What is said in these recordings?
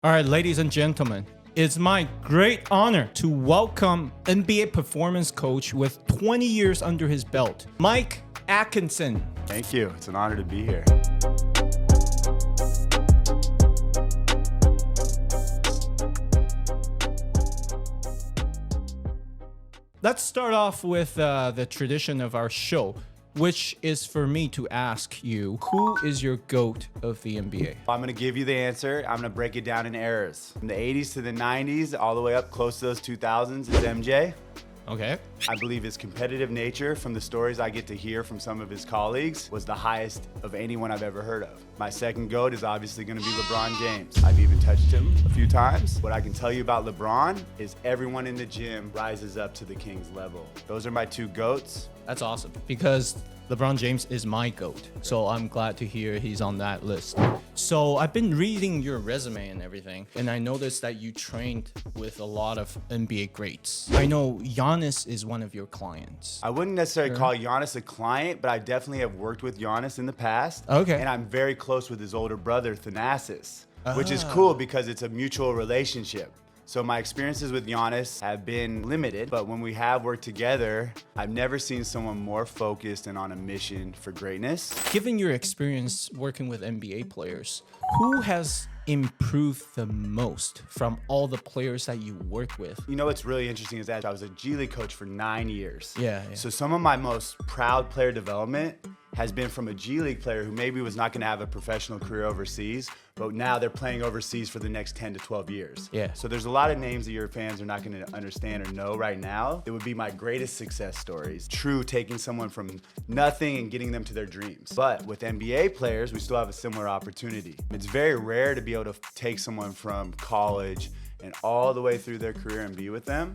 All right, ladies and gentlemen, it's my great honor to welcome NBA performance coach with 20 years under his belt, Mike Atkinson. Thank you. It's an honor to be here. Let's start off with the tradition of our show, which is for me to ask you, who is your GOAT of the NBA? I'm going to give you the answer. I'm going to break it down in eras. From the 80s to the 90s, all the way up close to those 2000s, is MJ. Okay. I believe his competitive nature, from the stories I get to hear from some of his colleagues, was the highest of anyone I've ever heard of. My second GOAT is obviously going to be LeBron James. I've even touched him a few times. What I can tell you about LeBron is everyone in the gym rises up to the King's level. Those are my two GOATs. That's awesome, because LeBron James is my GOAT, so I'm glad to hear he's on that list. So I've been reading your resume and everything, and I noticed that you trained with a lot of NBA greats. I know Giannis is one of your clients. I wouldn't necessarily call Giannis a client, but I definitely have worked with Giannis in the past. Okay. And I'm very close with his older brother, Thanasis, which is cool because it's a mutual relationship. So my experiences with Giannis have been limited, but when we have worked together, I've never seen someone more focused and on a mission for greatness. Given your experience working with NBA players, who has improved the most from all the players that you work with? You know what's really interesting is that I was a G League coach for 9 years. Yeah. So some of my most proud player development has been from a G League player who maybe was not going to have a professional career overseas, but now they're playing overseas for the next 10 to 12 years. Yeah. So there's a lot of names that your fans are not going to understand or know right now. It would be my greatest success stories. True, taking someone from nothing and getting them to their dreams. But with NBA players, we still have a similar opportunity. It's very rare to be able to take someone from college and all the way through their career and be with them.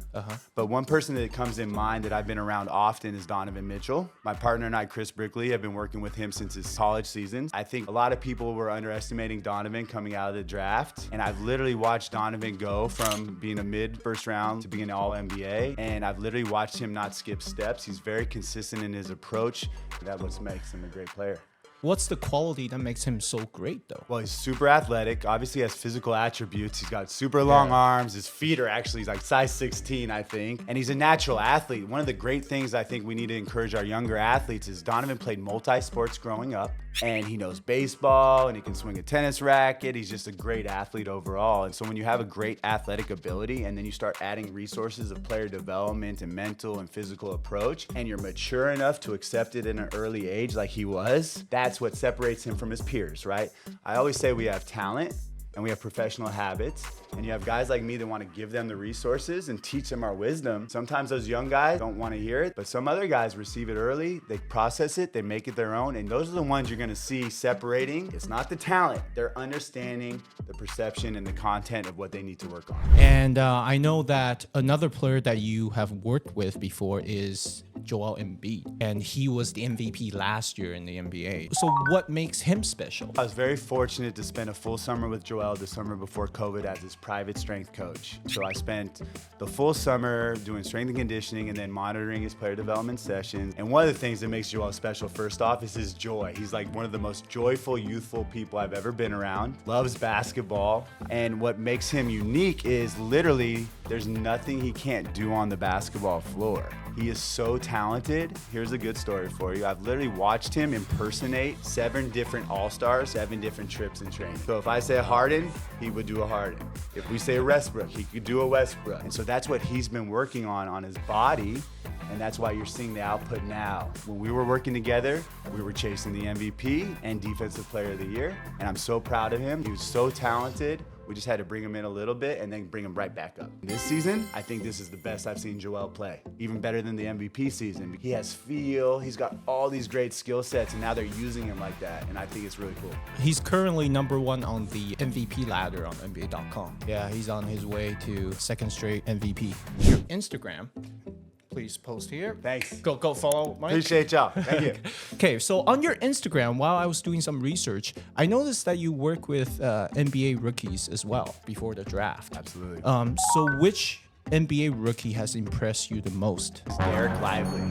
But one person that comes in mind that I've been around often is Donovan Mitchell. My partner and I, Chris Brickley, have been working with him since his college seasons. I think a lot of people were underestimating Donovan coming out of the draft, and I've literally watched Donovan go from being a mid-first round to being an all-NBA, and I've literally watched him not skip steps. He's very consistent in his approach, and that's what makes him a great player. What's the quality that makes him so great, though? Well, he's super athletic. Obviously, he has physical attributes. He's got super long arms. His feet are actually, he's like size 16, I think. And he's a natural athlete. One of the great things I think we need to encourage our younger athletes is Donovan played multi-sports growing up. And he knows baseball, and he can swing a tennis racket. He's just a great athlete overall. And so when you have a great athletic ability, and then you start adding resources of player development and mental and physical approach, and you're mature enough to accept it in an early age like he was, that's what separates him from his peers, right? I always say we have talent, and we have professional habits, and you have guys like me that want to give them the resources and teach them our wisdom. Sometimes those young guys don't want to hear it, but some other guys receive it early, they process it, they make it their own, and those are the ones you're going to see separating. It's not the talent, they're understanding the perception and the content of what they need to work on. And I know that another player that you have worked with before is Joel Embiid, and he was the MVP last year in the NBA. So what makes him special? I was very fortunate to spend a full summer with Joel the summer before COVID as his private strength coach. So I spent the full summer doing strength and conditioning and then monitoring his player development sessions. And one of the things that makes Joel special, first off, is his joy. He's like one of the most joyful, youthful people I've ever been around. Loves basketball. And what makes him unique is literally there's nothing he can't do on the basketball floor. He is so talented. Here's a good story for you. I've literally watched him impersonate 7 different All-Stars, 7 different trips in training. So if I say a Harden, he would do a Harden. If we say a Westbrook, he could do a Westbrook. And so that's what he's been working on his body. And that's why you're seeing the output now. When we were working together, we were chasing the MVP and Defensive Player of the Year. And I'm so proud of him. He was so talented. We just had to bring him in a little bit and then bring him right back up. This season, I think this is the best I've seen Joel play. Even better than the MVP season. He has feel, he's got all these great skill sets, and now they're using him like that, and I think it's really cool. He's currently #1 on the MVP ladder on NBA.com. Yeah, he's on his way to second straight MVP. Your Instagram, please post here. Thanks. Go follow Mike. Appreciate y'all. Thank you. Okay, so on your Instagram, while I was doing some research, I noticed that you work with NBA rookies as well before the draft. Absolutely. So which NBA rookie has impressed you the most? Derek Lively.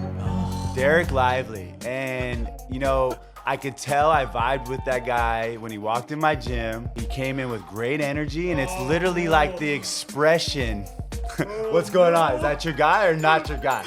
Derek Lively. And, you know, I could tell I vibed with that guy when he walked in my gym. He came in with great energy, and it's literally like the expression. What's going on? Is that your guy or not your guy?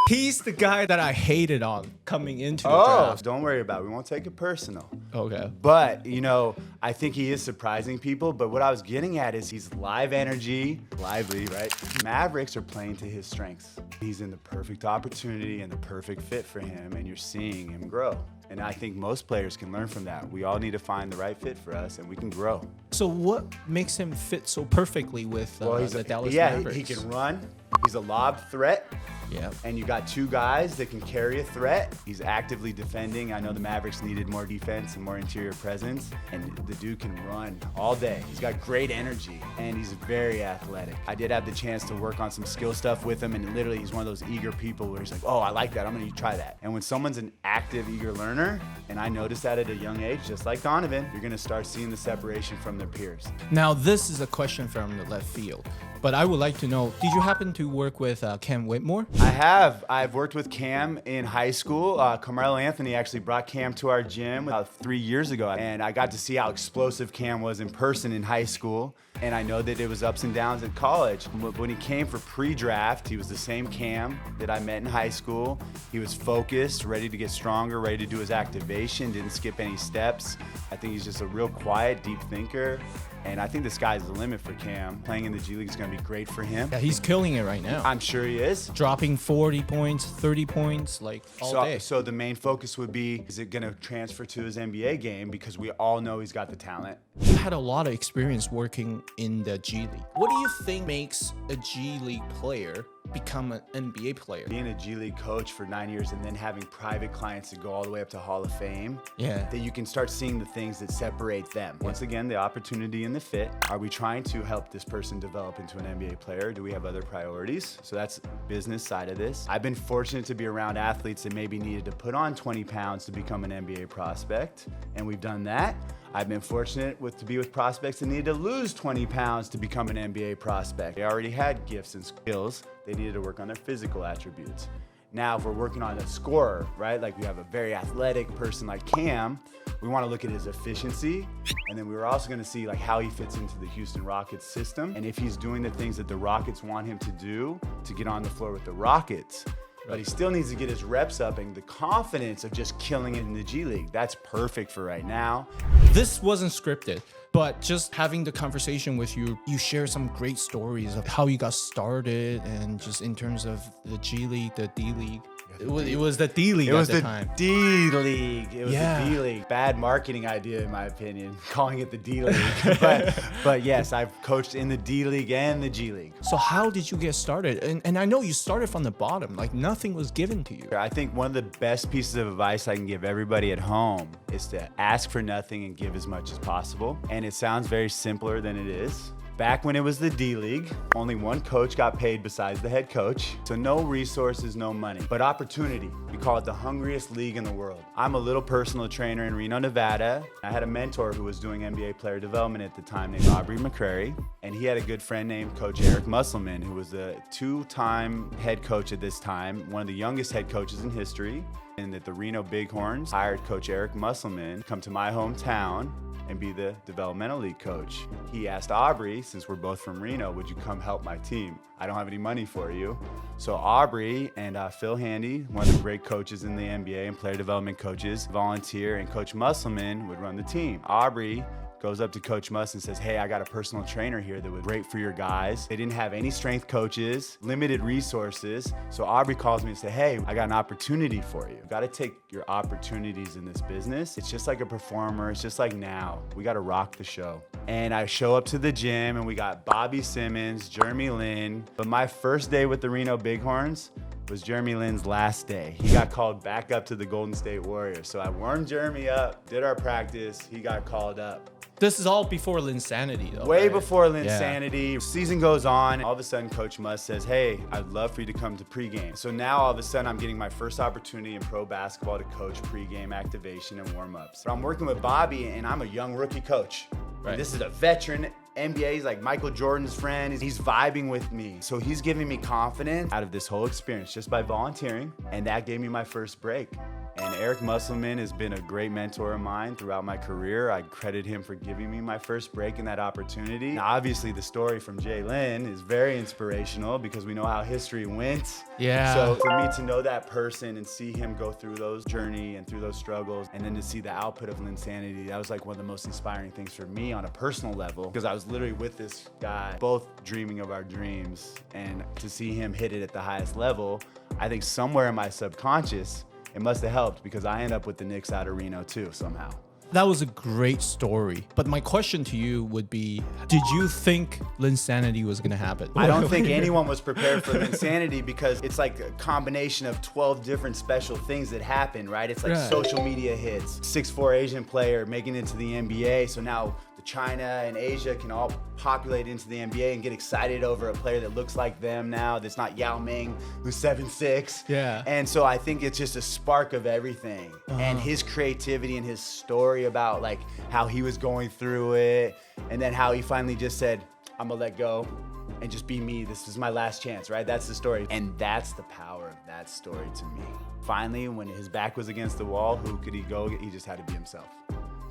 He's the guy that I hated on coming into the draft. Don't worry about it. We won't take it personal. Okay. But, you know, I think he is surprising people. But what I was getting at is he's live energy, lively, right? Mavericks are playing to his strengths. He's in the perfect opportunity and the perfect fit for him, and you're seeing him grow. And I think most players can learn from that. We all need to find the right fit for us, and we can grow. So what makes him fit so perfectly with the Dallas Mavericks? He can run. He's a lob threat. Yeah. And you got two guys that can carry a threat. He's actively defending. I know the Mavericks needed more defense and more interior presence. And the dude can run all day. He's got great energy, and he's very athletic. I did have the chance to work on some skill stuff with him, and literally he's one of those eager people where he's like, oh, I like that. I'm going to try that. And when someone's an active, eager learner, and I noticed that at a young age, just like Donovan, you're going to start seeing the separation from their peers. Now, this is a question from the left field, but I would like to know, did you happen to work with Cam Whitmore? I have. I've worked with Cam in high school. Carmelo Anthony actually brought Cam to our gym about 3 years ago, and I got to see how explosive Cam was in person in high school. And I know that it was ups and downs at college. When he came for pre-draft, he was the same Cam that I met in high school. He was focused, ready to get stronger, ready to do his activation, didn't skip any steps. I think he's just a real quiet, deep thinker. And I think the sky's the limit for Cam. Playing in the G League is going to be great for him. Yeah, he's killing it right now. I'm sure he is. Dropping 40 points, 30 points, like all day. So the main focus would be, is it going to transfer to his NBA game? Because we all know he's got the talent. You had a lot of experience working in the G League. What do you think makes a G League player become an NBA player? Being a G League coach for 9 years and then having private clients that go all the way up to Hall of Fame, that you can start seeing the things that separate them. Once again, the opportunity and the fit. Are we trying to help this person develop into an NBA player? Do we have other priorities? So that's business side of this. I've been fortunate to be around athletes that maybe needed to put on 20 pounds to become an NBA prospect, and we've done that. I've been fortunate to be with prospects that needed to lose 20 pounds to become an NBA prospect. They already had gifts and skills. They needed to work on their physical attributes. Now, if we're working on a scorer, right? Like we have a very athletic person like Cam, we want to look at his efficiency. And then we were also going to see like how he fits into the Houston Rockets system. And if he's doing the things that the Rockets want him to do to get on the floor with the Rockets. But he still needs to get his reps up and the confidence of just killing it in the G League. That's perfect for right now. This wasn't scripted, but just having the conversation with you, you share some great stories of how you got started and just in terms of the G League, the D League. It was the D League at the time. D League. It was the D League. Bad marketing idea, in my opinion, calling it the D League. but yes, I've coached in the D League and the G League. So how did you get started? And I know you started from the bottom, like nothing was given to you. I think one of the best pieces of advice I can give everybody at home is to ask for nothing and give as much as possible. And it sounds very simpler than it is. Back when it was the D League, only one coach got paid besides the head coach. So no resources, no money, but opportunity. We call it the hungriest league in the world. I'm a little personal trainer in Reno, Nevada. I had a mentor who was doing NBA player development at the time named Aubrey McCrary. And he had a good friend named Coach Eric Musselman, who was a two-time head coach at this time, one of the youngest head coaches in history. And that the Reno Bighorns hired Coach Eric Musselman to come to my hometown and be the developmental league coach. He asked Aubrey, since we're both from Reno, would you come help my team? I don't have any money for you. So Aubrey and Phil Handy, one of the great coaches in the NBA and player development coaches, volunteer, and Coach Musselman would run the team. Aubrey goes up to Coach Muss and says, hey, I got a personal trainer here that would be great for your guys. They didn't have any strength coaches, limited resources. So Aubrey calls me and says, hey, I got an opportunity for you. You gotta take your opportunities in this business. It's just like a performer, it's just like now. We gotta rock the show. And I show up to the gym and we got Bobby Simmons, Jeremy Lin. But my first day with the Reno Bighorns was Jeremy Lin's last day. He got called back up to the Golden State Warriors. So I warmed Jeremy up, did our practice, he got called up. This is all before Linsanity, though. Way before Linsanity. Season goes on. All of a sudden, Coach Muss says, hey, I'd love for you to come to pregame. So now all of a sudden, I'm getting my first opportunity in pro basketball to coach pregame activation and warm-ups. I'm working with Bobby, and I'm a young rookie coach. Right. This is a veteran NBA. He's like Michael Jordan's friend. He's vibing with me. So he's giving me confidence out of this whole experience just by volunteering, and that gave me my first break. And Eric Musselman has been a great mentor of mine throughout my career. I credit him for giving me my first break in that opportunity. Now, obviously, the story from Jalen is very inspirational because we know how history went. Yeah. So for me to know that person and see him go through those journey and through those struggles, and then to see the output of Linsanity, that was like one of the most inspiring things for me on a personal level, because I was literally with this guy, both dreaming of our dreams, and to see him hit it at the highest level, I think somewhere in my subconscious, it must have helped because I end up with the Knicks out of Reno too, somehow. That was a great story. But my question to you would be, did you think Linsanity was going to happen? I don't think anyone was prepared for Linsanity because it's like a combination of 12 different special things that happen, right? It's like social media hits, 6'4" Asian player making it into the NBA. So now China and Asia can all populate into the NBA and get excited over a player that looks like them now, that's not Yao Ming, who's 7'6". Yeah. And so I think it's just a spark of everything. And his creativity and his story about like how he was going through it, and then how he finally just said, I'm gonna let go and just be me. This is my last chance, right? That's the story. And that's the power of that story to me. Finally, when his back was against the wall, who could he go? He just had to be himself.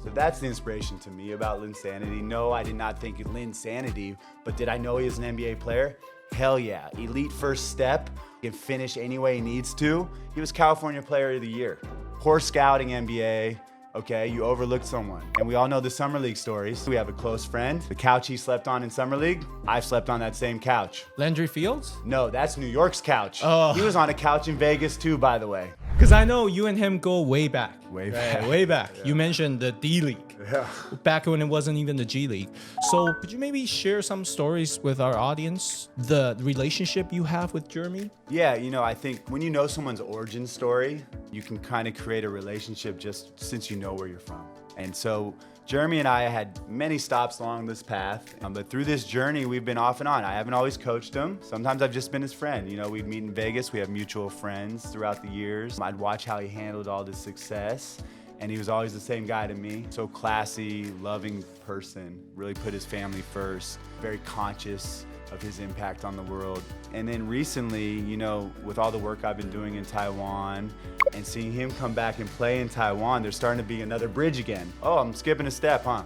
So that's the inspiration to me about Linsanity. No, I did not think Linsanity, but did I know he was an NBA player? Hell yeah. Elite first step, can finish any way he needs to. He was California Player of the Year. Poor scouting NBA. Okay, you overlooked someone. And we all know the Summer League stories. We have a close friend. The couch he slept on in Summer League, I've slept on that same couch. Landry Fields? No, that's New York's couch. Oh. He was on a couch in Vegas too, by the way. Because I know you and him go way back. Way back. Way back. Yeah. You mentioned the D League. Yeah. Back when it wasn't even the G League. So could you maybe share some stories with our audience? The relationship you have with Jeremy? Yeah, you know, I think when you know someone's origin story, you can kind of create a relationship just since you know where you're from. And so Jeremy and I had many stops along this path, but through this journey, we've been off and on. I haven't always coached him. Sometimes I've just been his friend. You know, we'd meet in Vegas. We have mutual friends throughout the years. I'd watch how he handled all this success, and he was always the same guy to me. So classy, loving person, really put his family first, very conscious of his impact on the world. And then recently, you know, with all the work I've been doing in Taiwan and seeing him come back and play in Taiwan, there's starting to be another bridge again. Oh, I'm skipping a step, huh?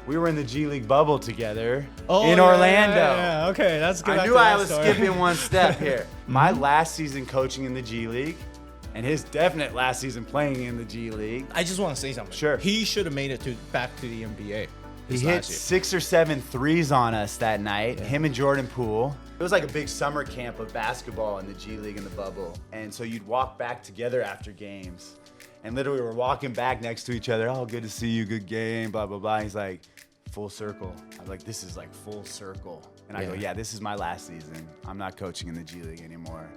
We were in the G League bubble together in Orlando. Yeah. Okay, that's good. I knew I was skipping one step here. My last season coaching in the G League, and his definite last season playing in the G League. I just want to say something. Sure. He should have made it back to the NBA. He hit 6 or 7 threes on us that night, him and Jordan Poole. It was like a big summer camp of basketball in the G League in the bubble. And so you'd walk back together after games. And literally we're walking back next to each other. Oh, good to see you, good game, blah, blah, blah. He's like, full circle. I'm like, this is like full circle. And I go, yeah, this is my last season. I'm not coaching in the G League anymore.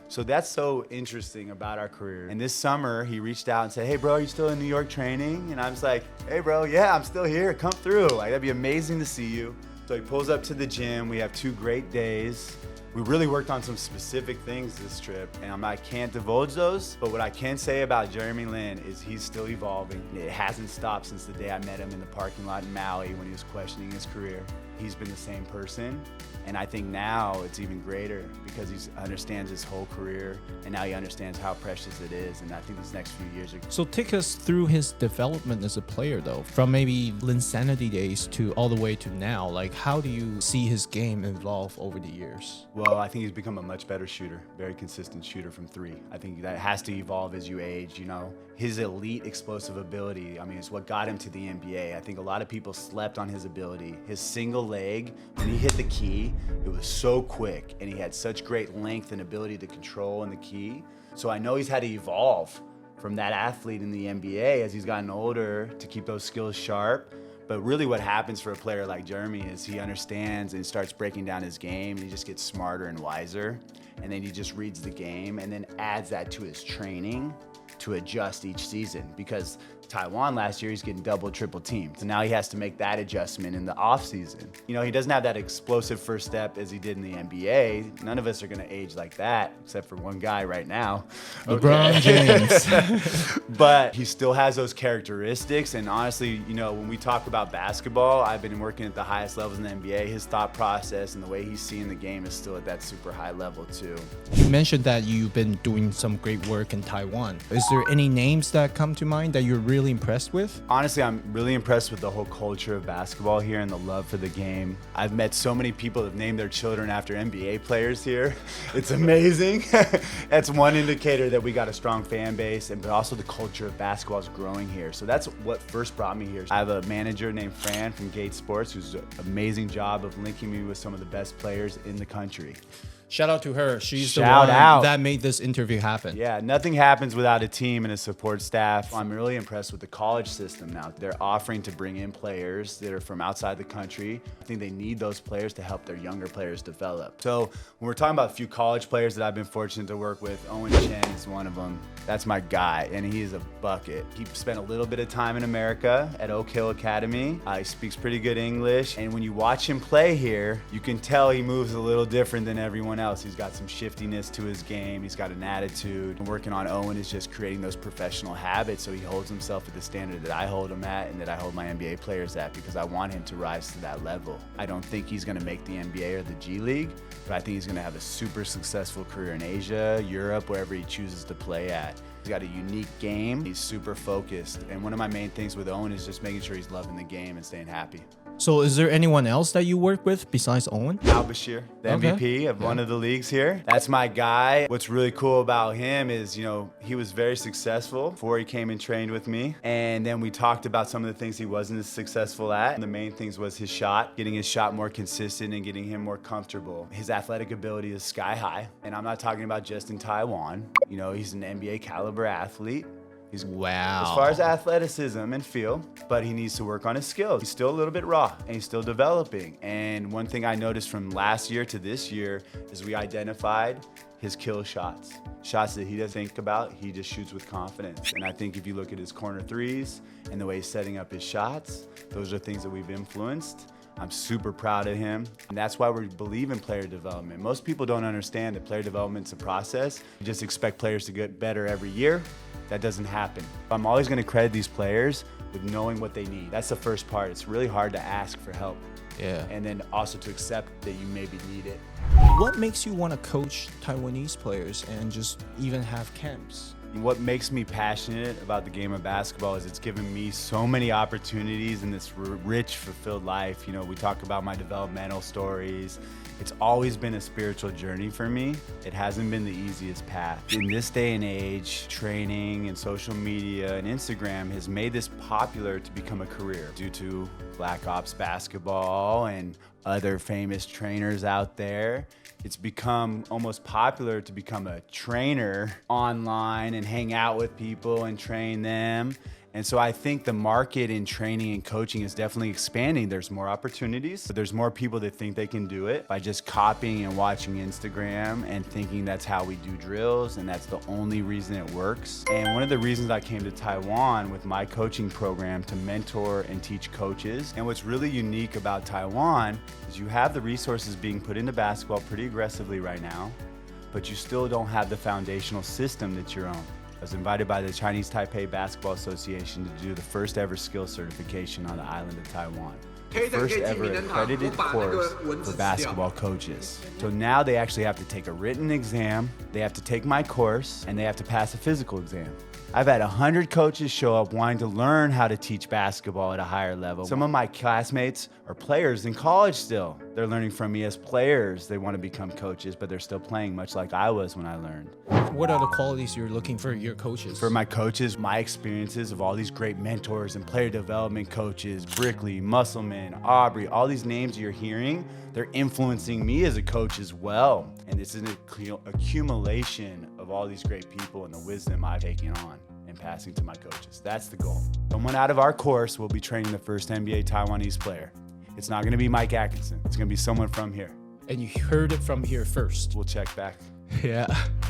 So that's so interesting about our career. And this summer, he reached out and said, hey, bro, are you still in New York training? And I was like, hey, bro, yeah, I'm still here. Come through. Like, that'd be amazing to see you. So he pulls up to the gym. We have 2 great days. We really worked on some specific things this trip, and I can't divulge those, but what I can say about Jeremy Lin is he's still evolving. It hasn't stopped since the day I met him in the parking lot in Maui when he was questioning his career. He's been the same person, and I think now it's even greater because he understands his whole career, and now he understands how precious it is, and I think these next few years are... So take us through his development as a player, though, from maybe Linsanity days to all the way to now. Like, how do you see his game evolve over the years? Well, I think he's become a much better shooter, very consistent shooter from 3. I think that has to evolve as you age, you know. His elite explosive ability, I mean, it's what got him to the NBA. I think a lot of people slept on his ability. His single leg, when he hit the key, it was so quick, and he had such great length and ability to control in the key. So I know he's had to evolve from that athlete in the NBA as he's gotten older to keep those skills sharp. But really what happens for a player like Jeremy is he understands and starts breaking down his game, and he just gets smarter and wiser. And then he just reads the game and then adds that to his training to adjust each season, because Taiwan last year, he's getting double, triple teamed. So now he has to make that adjustment in the off season. You know, he doesn't have that explosive first step as he did in the NBA. None of us are gonna age like that, except for one guy right now. LeBron James. But he still has those characteristics. And honestly, you know, when we talk about basketball, I've been working at the highest levels in the NBA. His thought process and the way he's seeing the game is still at that super high level too. You mentioned that you've been doing some great work in Taiwan. Is there any names that come to mind that you're really impressed with? Honestly, I'm really impressed with the whole culture of basketball here and the love for the game. I've met so many people that have named their children after NBA players here. It's amazing. That's one indicator that we got a strong fan base, but also the culture of basketball is growing here. So that's what first brought me here. I have a manager named Fran from Gate Sports who's an amazing job of linking me with some of the best players in the country. Shout out to her. She's Shout the one out. that made this interview happen. Yeah, nothing happens without a team and a support staff. I'm really impressed with the college system now. They're offering to bring in players that are from outside the country. I think they need those players to help their younger players develop. So when we're talking about a few college players that I've been fortunate to work with, Owen Chen is one of them. That's my guy, and he is a bucket. He spent a little bit of time in America at Oak Hill Academy. He speaks pretty good English, and when you watch him play here, you can tell he moves a little different than everyone else. He's got some shiftiness to his game. He's got an attitude. And working on Owen is just creating those professional habits so he holds himself at the standard that I hold him at and that I hold my NBA players at, because I want him to rise to that level. I don't think he's gonna make the NBA or the G League, but I think he's gonna have a super successful career in Asia, Europe, wherever he chooses to play at. He's got a unique game. He's super focused. And one of my main things with Owen is just making sure he's loving the game and staying happy. So is there anyone else that you work with besides Owen? Al Bashir, the Okay. MVP of one of the leagues here. That's my guy. What's really cool about him is, he was very successful before he came and trained with me. And then we talked about some of the things he wasn't as successful at. And the main things was his shot, getting his shot more consistent and getting him more comfortable. His athletic ability is sky high. And I'm not talking about just in Taiwan. He's an NBA caliber athlete. Wow. As far as athleticism and feel, but he needs to work on his skills. He's still a little bit raw and he's still developing. And one thing I noticed from last year to this year is we identified his kill shots. Shots that he doesn't think about, he just shoots with confidence. And I think if you look at his corner threes and the way he's setting up his shots, those are things that we've influenced. I'm super proud of him. And that's why we believe in player development. Most people don't understand that player development's a process. You just expect players to get better every year. That doesn't happen. I'm always gonna credit these players with knowing what they need. That's the first part. It's really hard to ask for help. Yeah. And then also to accept that you maybe need it. What makes you want to coach Taiwanese players and just even have camps? What makes me passionate about the game of basketball is it's given me so many opportunities in this rich, fulfilled life. We talk about my developmental stories. It's always been a spiritual journey for me. It hasn't been the easiest path. In this day and age, training and social media and Instagram has made this popular to become a career due to Black Ops basketball and other famous trainers out there. It's become almost popular to become a trainer online and hang out with people and train them. And so I think the market in training and coaching is definitely expanding. There's more opportunities, but there's more people that think they can do it by just copying and watching Instagram and thinking that's how we do drills and that's the only reason it works. And one of the reasons I came to Taiwan with my coaching program to mentor and teach coaches. And what's really unique about Taiwan is you have the resources being put into basketball pretty aggressively right now, but you still don't have the foundational system that's your own. I was invited by the Chinese Taipei Basketball Association to do the first ever skill certification on the island of Taiwan. The first ever accredited course for basketball coaches. So now they actually have to take a written exam, they have to take my course, and they have to pass a physical exam. I've had 100 coaches show up wanting to learn how to teach basketball at a higher level. Some of my classmates are players in college still. They're learning from me as players. They want to become coaches, but they're still playing much like I was when I learned. What are the qualities you're looking for your coaches? For my coaches, my experiences of all these great mentors and player development coaches, Brickley, Musselman, Aubrey, all these names you're hearing, they're influencing me as a coach as well. And it's an accumulation of all these great people and the wisdom I've taken on and passing to my coaches. That's the goal. Someone out of our course will be training the first NBA Taiwanese player. It's not gonna be Mike Atkinson. It's gonna be someone from here. And you heard it from here first. We'll check back. Yeah.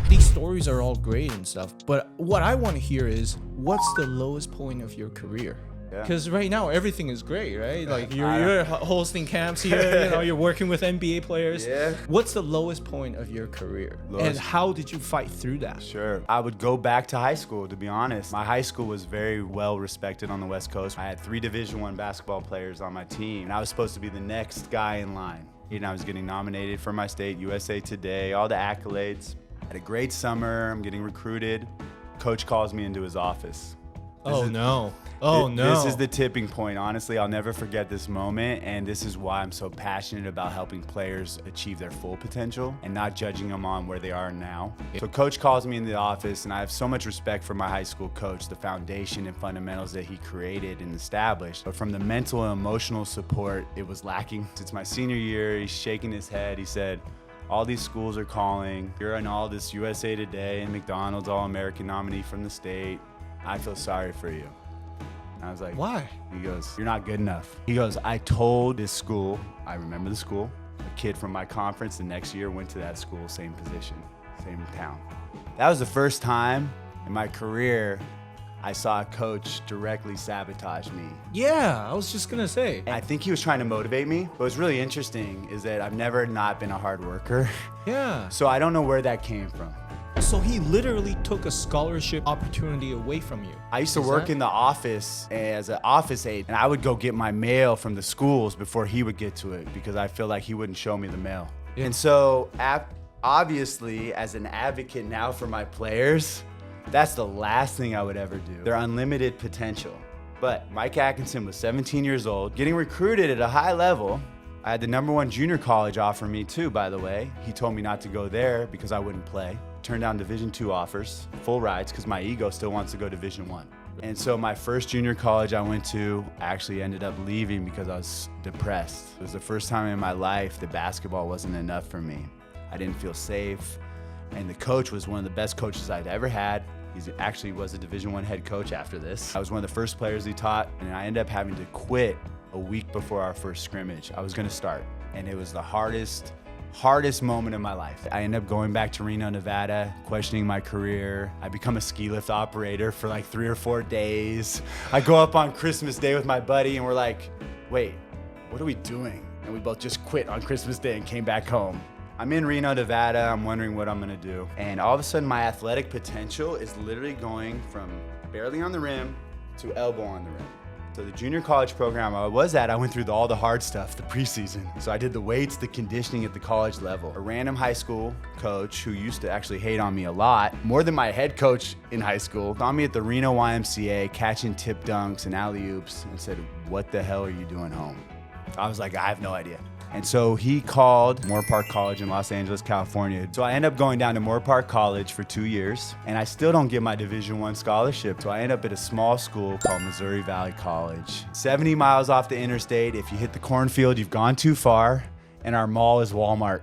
These stories are all great and stuff, but what I want to hear is, what's the lowest point of your career? Because right now everything is great, right? Like you're hosting camps here, you're working with NBA players. Yeah. What's the lowest point of your career? And how did you fight through that? Sure. I would go back to high school, to be honest. My high school was very well respected on the West Coast. I had 3 Division I basketball players on my team, and I was supposed to be the next guy in line. I was getting nominated for my state, USA Today, all the accolades. Had a great summer, I'm getting recruited. Coach calls me into his office. Oh no. Oh no. This is the tipping point. Honestly, I'll never forget this moment, and this is why I'm so passionate about helping players achieve their full potential and not judging them on where they are now. So Coach calls me in the office, and I have so much respect for my high school coach, the foundation and fundamentals that he created and established. But from the mental and emotional support, it was lacking. It's my senior year. He's shaking his head. He said, all these schools are calling. You're in all this USA Today and McDonald's All-American nominee from the state. I feel sorry for you. I was like, why? He goes, you're not good enough. He goes, I told this school, I remember the school, a kid from my conference the next year went to that school, same position, same town. That was the first time in my career I saw a coach directly sabotage me. Yeah, I was just gonna say. I think he was trying to motivate me. But what's really interesting is that I've never not been a hard worker. Yeah. So I don't know where that came from. So he literally took a scholarship opportunity away from you. I used to work in the office as an office aide, and I would go get my mail from the schools before he would get to it because I feel like he wouldn't show me the mail. Yeah. And so obviously, as an advocate now for my players, that's the last thing I would ever do. Their unlimited potential. But Mike Atkinson was 17 years old, getting recruited at a high level. I had the #1 junior college offer me too, by the way. He told me not to go there because I wouldn't play. Turned down Division II offers, full rides, because my ego still wants to go Division I. And so my first junior college I went to, I actually ended up leaving because I was depressed. It was the first time in my life that basketball wasn't enough for me. I didn't feel safe. And the coach was one of the best coaches I'd ever had. He actually was a Division I head coach after this. I was one of the first players he taught, and I ended up having to quit a week before our first scrimmage. I was gonna start, and it was the hardest moment of my life. I ended up going back to Reno, Nevada, questioning my career. I become a ski lift operator for like 3 or 4 days. I go up on Christmas Day with my buddy and we're like, wait, what are we doing? And we both just quit on Christmas Day and came back home. I'm in Reno, Nevada. I'm wondering what I'm gonna do. And all of a sudden my athletic potential is literally going from barely on the rim to elbow on the rim. So the junior college program I was at, I went through all the hard stuff, the preseason. So I did the weights, the conditioning at the college level. A random high school coach who used to actually hate on me a lot, more than my head coach in high school, saw me at the Reno YMCA catching tip dunks and alley-oops and said, what the hell are you doing home? I was like, I have no idea. And so he called Moore Park College in Los Angeles, California. So I ended up going down to Moore Park College for 2 years, and I still don't get my Division I scholarship. So I ended up at a small school called Missouri Valley College. 70 miles off the interstate. If you hit the cornfield, you've gone too far, and our mall is Walmart.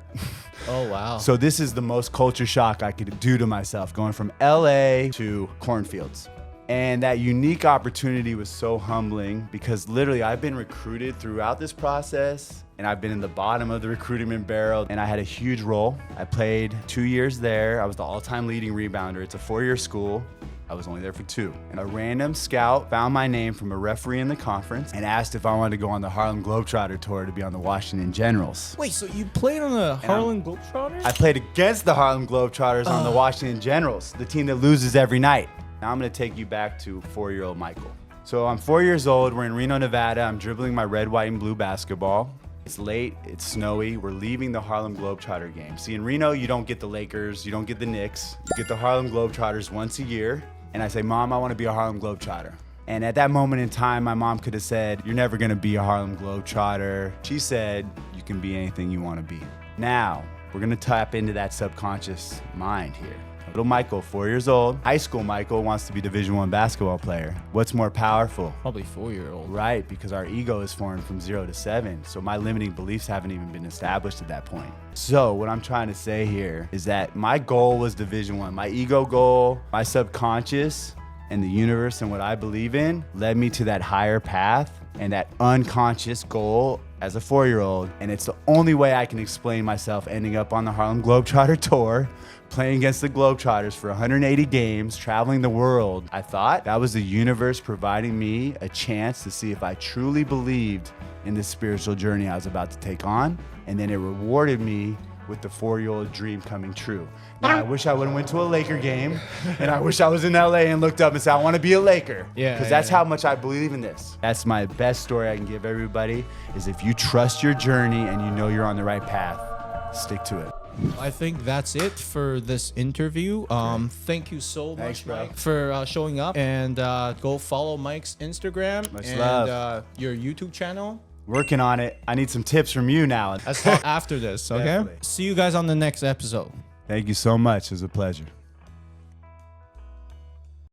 Oh, wow. So this is the most culture shock I could do to myself, going from LA to cornfields. And that unique opportunity was so humbling because literally I've been recruited throughout this process and I've been in the bottom of the recruitment barrel and I had a huge role. I played 2 years there. I was the all-time leading rebounder. It's a 4-year school. I was only there for 2. And a random scout found my name from a referee in the conference and asked if I wanted to go on the Harlem Globetrotter tour to be on the Washington Generals. Wait, so you played on the Harlem Globetrotters? I played against the Harlem Globetrotters on the Washington Generals, the team that loses every night. Now I'm gonna take you back to 4-year-old Michael. So I'm 4 years old, we're in Reno, Nevada. I'm dribbling my red, white, and blue basketball. It's late, it's snowy, we're leaving the Harlem Globetrotter game. See, in Reno, you don't get the Lakers, you don't get the Knicks, you get the Harlem Globetrotters once a year. And I say, Mom, I wanna be a Harlem Globetrotter. And at that moment in time, my mom could have said, you're never gonna be a Harlem Globetrotter. She said, you can be anything you wanna be. Now, we're gonna tap into that subconscious mind here. Little Michael, 4 years old, high school Michael wants to be Division I basketball player. What's more powerful? Probably 4-year-old. Right, because our ego is formed from 0 to 7. So my limiting beliefs haven't even been established at that point. So what I'm trying to say here is that my goal was Division I. My ego goal, my subconscious, and the universe and what I believe in led me to that higher path and that unconscious goal as a 4-year-old. And it's the only way I can explain myself ending up on the Harlem Globetrotter tour, playing against the Globetrotters for 180 games, traveling the world. I thought that was the universe providing me a chance to see if I truly believed in this spiritual journey I was about to take on. And then it rewarded me with the 4-year-old dream coming true. Now, I wish I would have went to a Laker game, and I wish I was in LA and looked up and said, I want to be a Laker. Yeah. Because that's how much I believe in this. That's my best story I can give everybody, is if you trust your journey and you know you're on the right path, stick to it. I think that's it for this interview. Thank you so Thanks, much, bro. Mike, for showing up. And go follow Mike's Instagram Much and love. Your YouTube channel. Working on it. I need some tips from you now. Let's talk after this, okay? Definitely. See you guys on the next episode. Thank you so much. It was a pleasure.